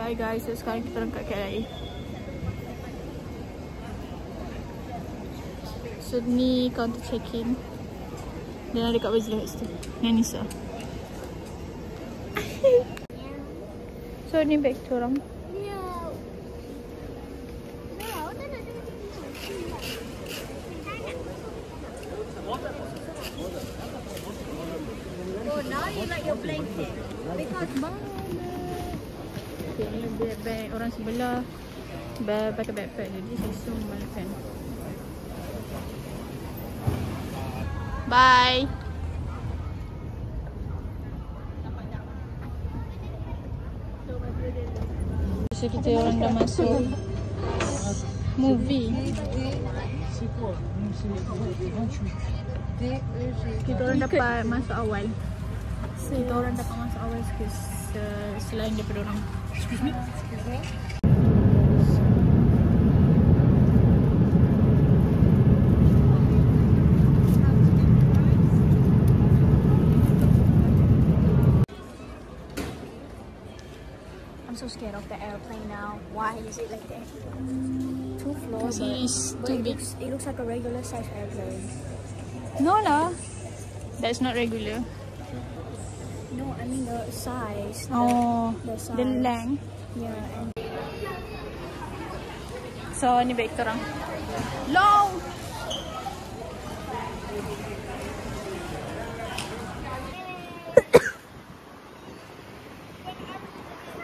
Hi guys, so sekarang kita orang kat KLIA. So ni counter check-in. Dan ada Kak Bazila kat situ. Dengan Nisa. So ni bag tu orang. Oh, now you like your blanket. Because okay, ni bag orang sebelah. Bag pakai backpack jadi saya suruh balakan. Bye. So kita orang dah masuk movie. Kita orang dapat masuk awal. Kita orang dapat masuk awal selain daripada orang. Excuse me. I'm so scared of the airplane now. Why is it like that? 2 floors. It's too big. It looks like a regular size airplane. No lah. That's not regular. No, I mean the size. The size. The length. Yeah. And so ni bag korang. Long.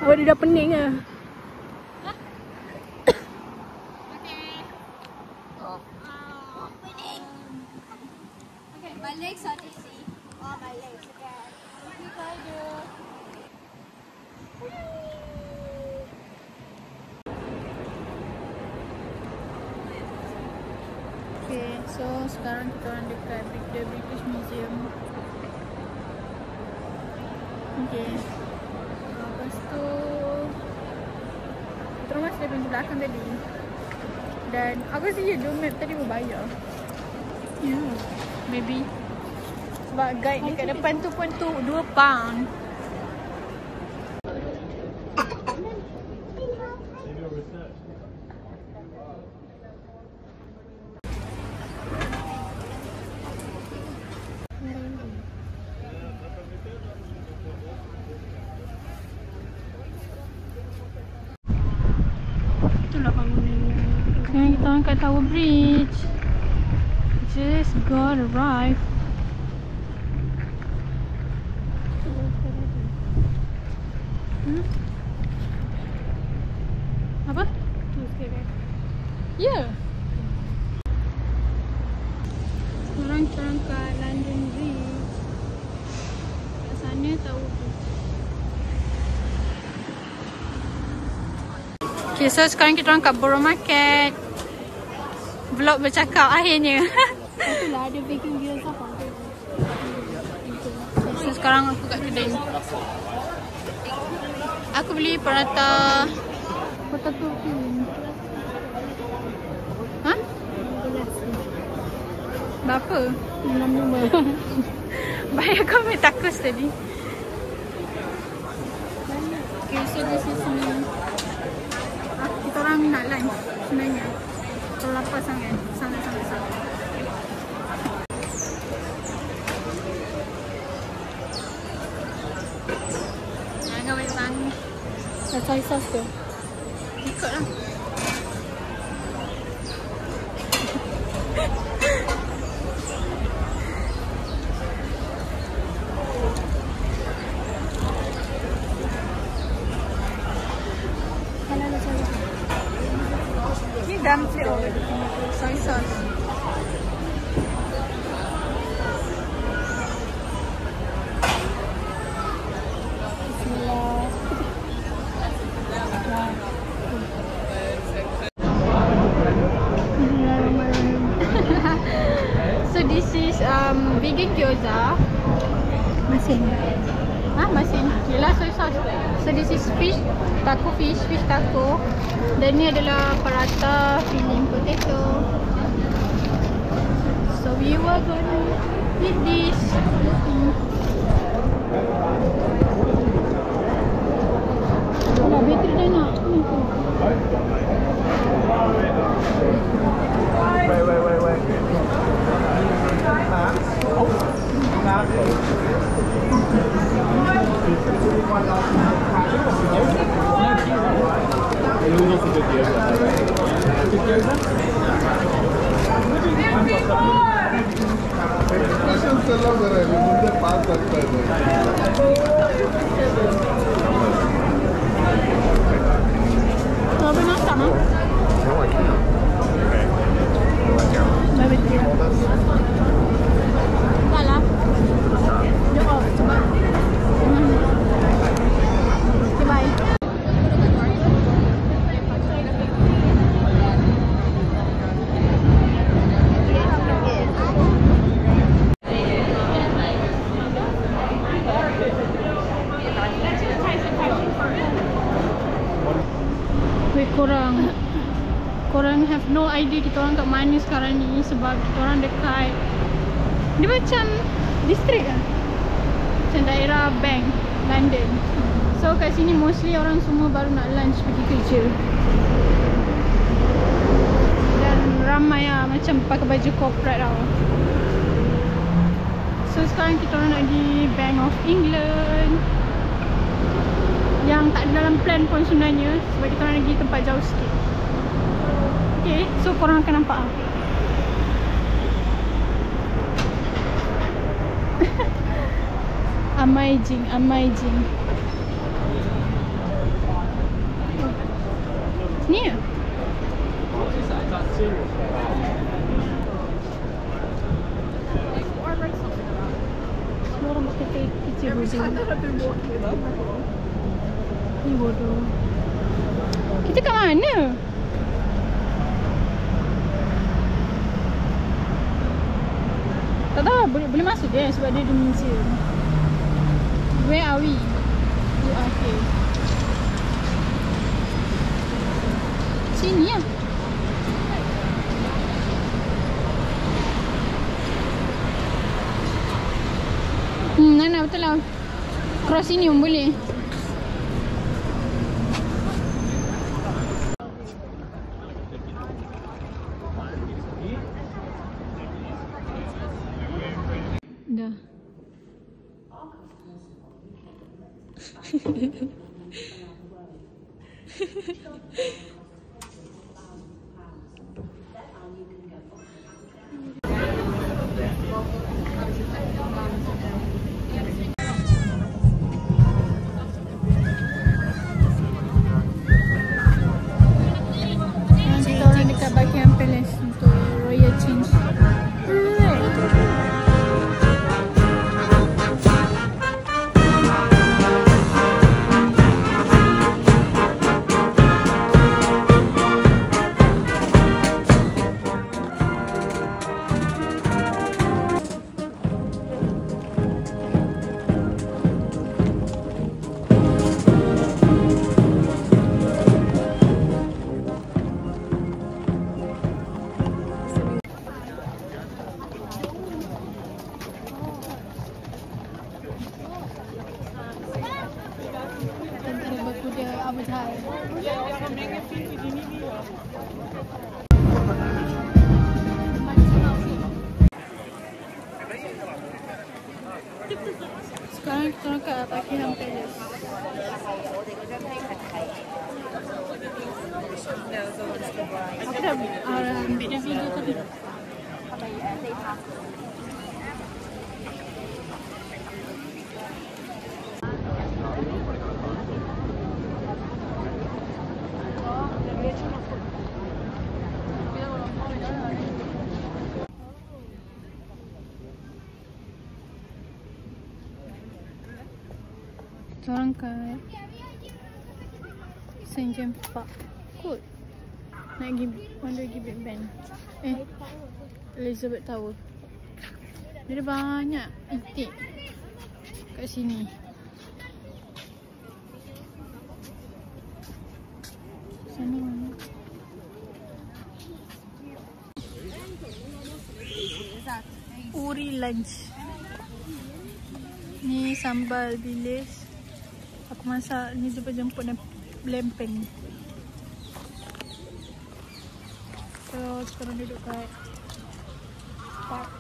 Oh, dia dah pening ah. okay, my legs are dizzy. Oh, my legs again. Okay, so sekarang kita orang dekat the British Museum. Okay. Lepas tu kita orang masih ada pintu belakang tadi. Dan aku rasa Google Map tadi berbayar. Yeah. Maybe. Sebab guide dekat depan tu pun tu £2. Itulah bangunan. Sekarang kita orang kat Tower Bridge. Just got arrived. Apa? Ya. Sekarang kita orang kat London Bridge. Kat sana Tower Bridge. Okay, so sekarang kita orang kat Borough Market. Vlog bercakap akhirnya. Itulah ada vegan gears apa. So sekarang aku kat kedai. Aku beli perata. Kota tu. Ha? Berapa? 65. Bayar kau ambil takus tadi. Okay, so this is me. Kita orang nak lunch sebenarnya. Kalau lapar sangat. Sangat-sangat. Jangan banyak bangun. Nak soy sauce ke? Ikutlah. Ni dumpling soy sauce. So this is vegan gyoza. Masin. Masin. Yelah soy sauce. So this is fish taco. Dan ni adalah paratha filling potato. So we were gonna eat this. Alah, bateri dah nak. Wait. Apa nak sama? No, I can't. Bateri. Tak lah. Dia off sebab. Okay, bye. Korang have no idea kita orang kat mana sekarang ni sebab kita orang dekat, dia macam distrik lah, macam daerah Bank, London. So kat sini mostly orang semua baru nak lunch pergi kerja. Dan ramai lah macam pakai baju corporate tau. So sekarang kita orang nak pergi Bank of England yang tak ada dalam plan pun sebenarnya sebab kita orang nak pergi tempat jauh sikit. Okay, so korang akan nampak lah. Amazing. Ni ya? Semua orang pakai kecil bodoh. Ni bodoh. Kita kat mana? Tak tahu, boleh masuk dia sebab dia ada museum. Where are we? Okay. Sini lah. Nana betul lah. Cross sini pun boleh. Dah. Kita orang dekat Buckingham Palace untuk Royal Change. Sekarang kita orang kat Buckingham Palace. Aku dah ambil dah video tadi. Kita orang kat St. James Park. Kot. Nak pergi Big Ben. Elizabeth Tower. Dia ada banyak itik kat sini. Sana mana? Uri lunch. Ni sambal bilis. Aku masak ni jemput dan lempeng. So sekarang duduk kat park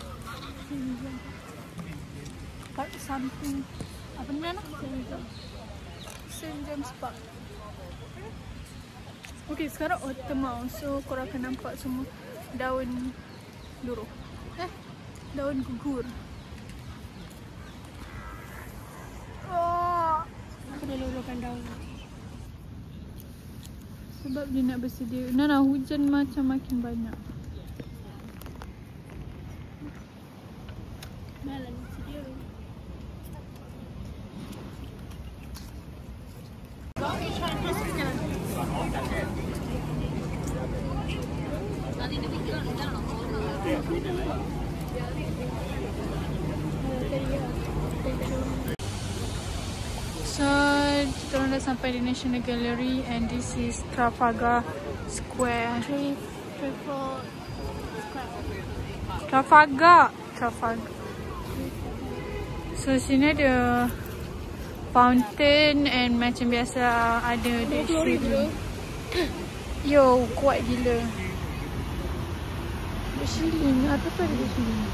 something, apa ni nak? St. James Park. Okay, sekarang autumn mau, so korang akan nampak semua daun luruh, daun gugur. Aku dah luluhkan daun. Sebab dia nak bersedia. Nana, hujan macam makin banyak. Malah ni sedia. So, kita orang dah sampai di National Gallery and this is Trafalgar Square. Trafalgar. So, sini ada fountain and macam biasa ada the yo, kuat gila. Bersiling, apa tu ada bersiling.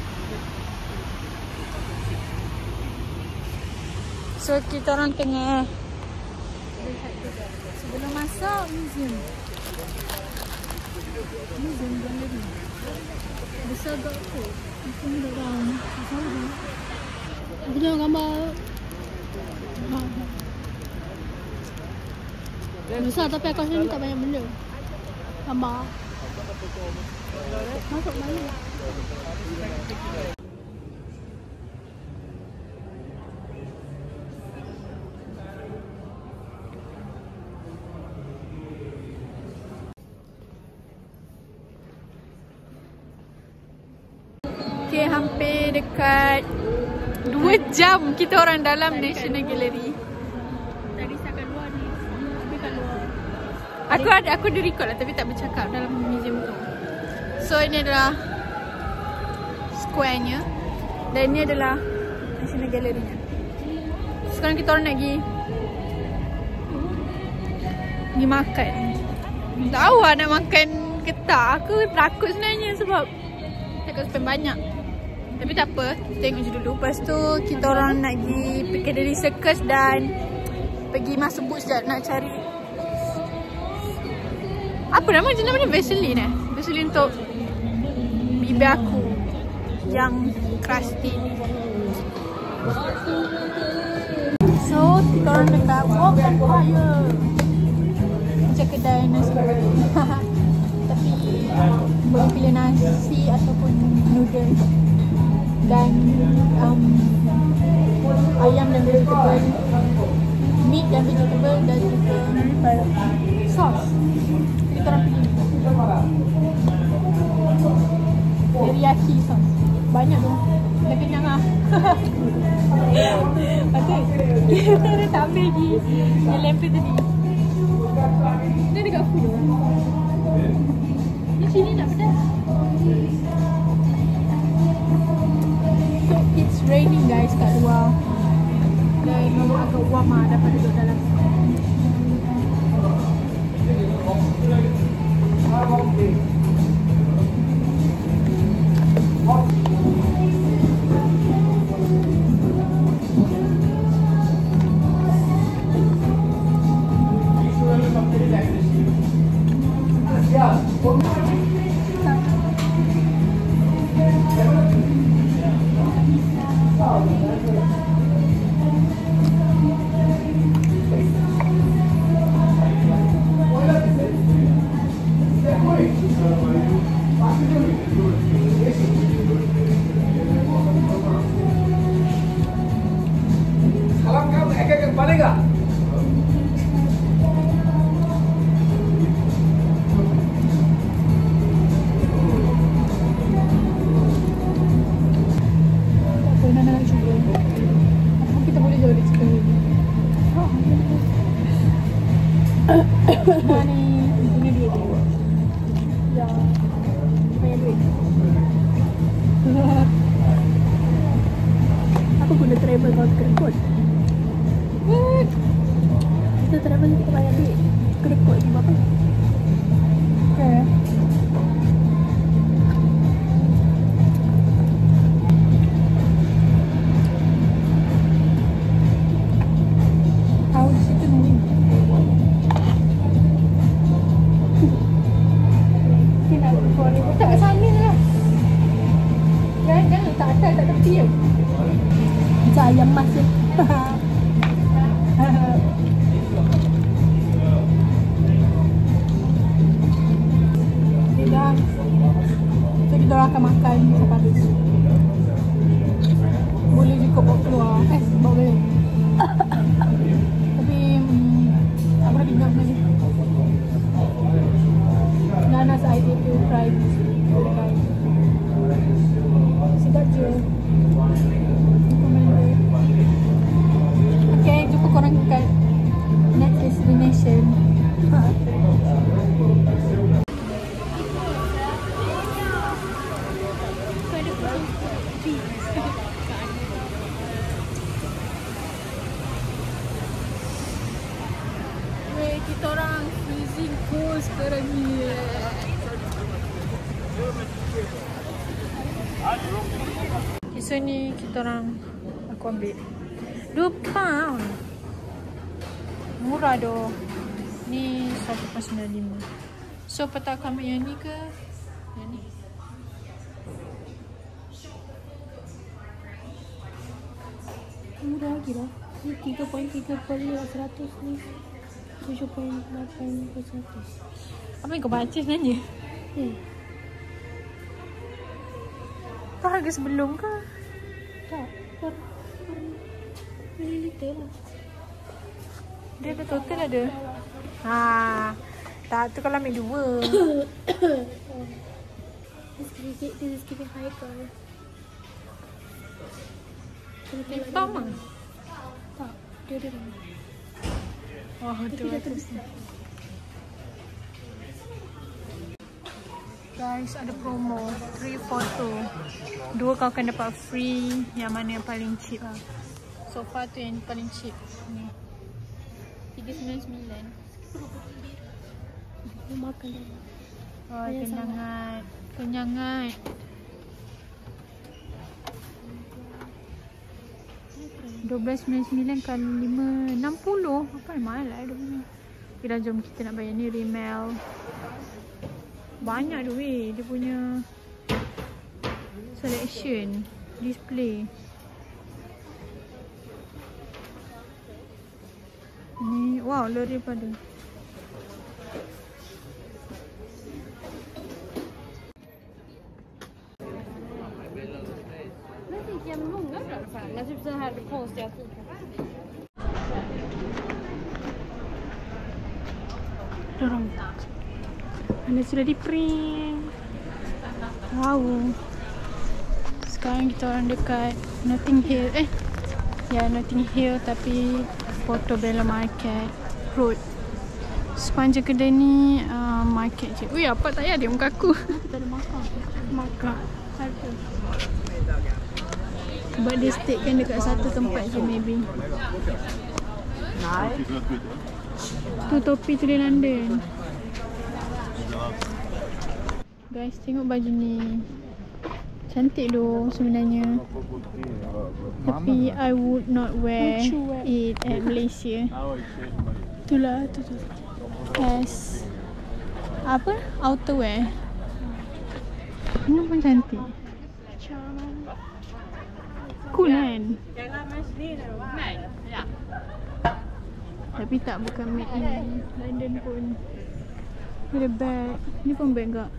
So kita orang tengah sebelum masuk museum gallery. Besar gak tu. Itu ni dalam. Aku tengok gambar. Besar tapi aku rasa ni tak banyak benda. Gambar. Masuk mana? Okay, hampir dekat 2 jam kita orang dalam National Gallery. Tadi saya kat luar ni. Tapi kat luar. Aku ada record lah tapi tak bercakap dalam museum tu. So ini adalah square-nya dan ini adalah National Gallery-nya. Sekarang kita orang nak pergi makan. Tahu lah nak makan ke tak. Aku takut sebenarnya sebab takut spend banyak. Tapi tak apa, tengok je dulu. Lepas tu kita orang nak pergi Piccadilly Circus dan pergi masuk booth sekejap nak cari apa nama je namanya? Vaseline Vaseline untuk bibir aku yang crusty. So kita orang dekat Walk and Fire, macam kedai nasi goreng. Tapi boleh pilih nasi ataupun noodle dan ayam dan vegetable, meat dan vegetable dan juga sauce. Kita orang pilih teriyaki sauce. Banyak tu. Dah kenyang lah. Patut kita dah tak ambil lagi yang lempar tadi. Dia dekat food. Di sini tak pedas. So it's raining guys kat luar. Dan agak warm lah dapat duduk dalam. Ni punya duit dia. Ya. Banyak duit. Aku guna travel voucher kot. What? Kita travel kita bayar duit. Kedekut lagi apa? Okay. Tahu di situ ni. Tak kat sana lah. Jangan letak atas, tak tepi je. Macam ayam mas je. Dah. So kita orang akan makan sampai habis. Boleh juga bawa keluar. Bawa balik. Tapi aku dah tinggal benda ni. Nana's idea to try this. Sedap je. Recommended. Okay, jumpa korang kat next destination. Kita orang freezing cold sekarang ni. Okay, so ni kita orang aku ambil 2 pound. Murah doh. Ni 1.95. So patut aku ambil yang ni ke? Yang ni. Murah lagi lah. Ni 3.3 per 100 ni. 7.8%. Apa yang kau baca sebenarnya? Itu harga sebelum ke? Tak, per mililiter lah. Dia ada total ada? Tak, tu kalau ambil 2. This is giving high price. Sama? Tak, dia ada nama. Oh, tu guys, ada promo 3 photo 2 kau akan dapat free. Yang mana yang paling cheap lah? So far tu yang paling cheap ni 399. Dia makan dah. Oh, kenyangat 12.99 kali 5 60. Apa yang mahal lah dia punya. Okay dah, jom kita nak bayar ni. Rimmel banyak duit dia punya selection display ni. Wow, lebih daripada typ så här konstiga typer. dorong. Anda sudah di print. Wow. Sekarang kita orang dekat Notting Hill. Ya, Notting Hill tapi Portobello Market Road. Sepanjang kedai ni market je. Ui, apa tak ya dia muka aku. Kita ada makan. Harga. Sebab dia stick kan dekat satu tempat je maybe. Tu topi tulis London. Guys, tengok baju ni. Cantik doh sebenarnya. Tapi I would not wear it at Malaysia. Itulah tu. As apa? Outerwear. Ini pun cantik. Cool kan? Tapi tak, bukan made in London pun. Ada bag. Ni pun bag tak?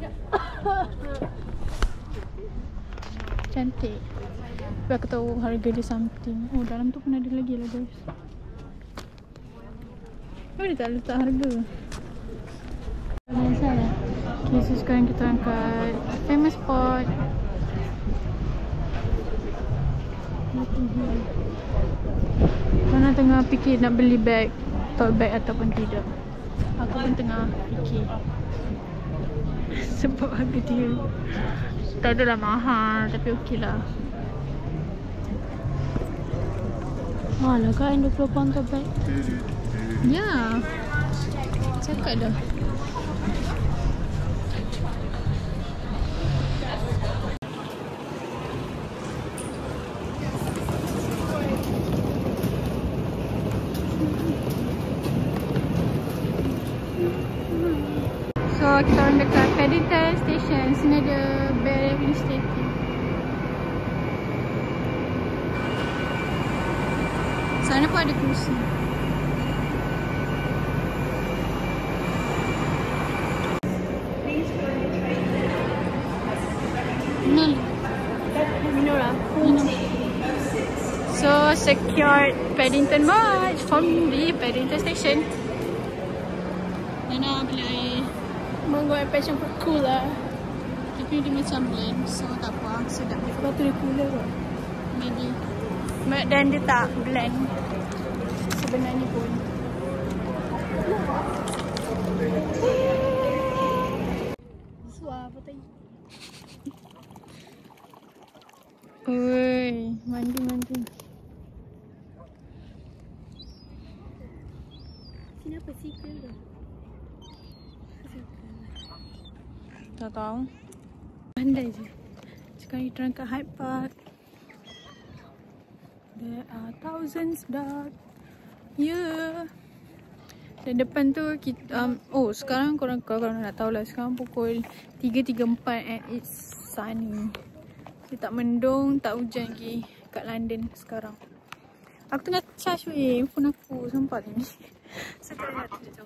Cantik. Tapi aku tahu harga dia something. Oh, dalam tu pun ada lagi lah guys. Kenapa dia tak letak harga? Biasa lah. Okay, so sekarang kita angkat famous spot. Mana tengah fikir nak beli bag, tote bag ataupun tidak. Aku pun tengah fikir. Sebab harga dia tak adalah mahal, tapi okey lah. Mahal lah kan 20 pound tote bag. Ya. Cakap dah. So kita orang dekat Paddington Station. Sini ada Berry Station. Sana pun ada kerusi. Minora. So secured Paddington March from the Paddington Station. Nana beli air. Mango and passion fruit cooler. Tapi dia macam blend, so tak apa, sedap. Sebab tu dia cooler kot. Maybe. Dan dia tak blend sebenarnya pun. Suar apa tadi? Oi, mandi. Sini apa sikit tu? Tak tahu. Pandai je. Sekarang kita orang kat Hyde Park. There are thousands dark. Yeah. Dan depan tu kita sekarang korang nak tahu lah, sekarang pukul 3.34 and it's sunny. Dia tak mendung, tak hujan lagi kat London sekarang. Aku tengah charge phone aku, sampai ni. So tak nak tu.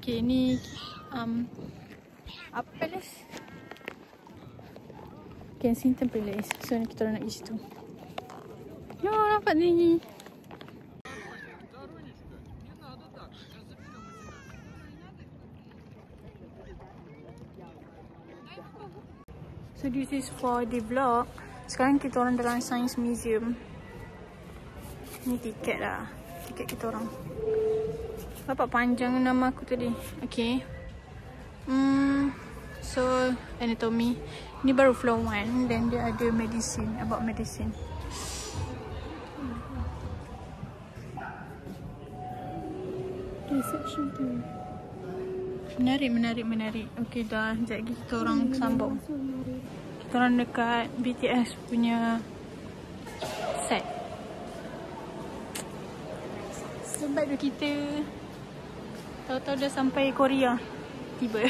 Okay, ni apa palace? Kensington Palace. So kita orang nak pergi situ. Yo, nampak ni. So this is for the vlog. Sekarang kita orang dalam Science Museum. Ni tiket lah. Tiket kita orang. Bapak panjang nama aku tadi. Okay. So anatomy. Ni baru floor 1. Then dia ada medicine. About medicine. Reception tu. Menarik. Okay dah. Sekejap lagi kita orang sambung. Kita orang dekat BTS punya set. Sebab tu kita tahu-tahu dah sampai Korea. Tiba.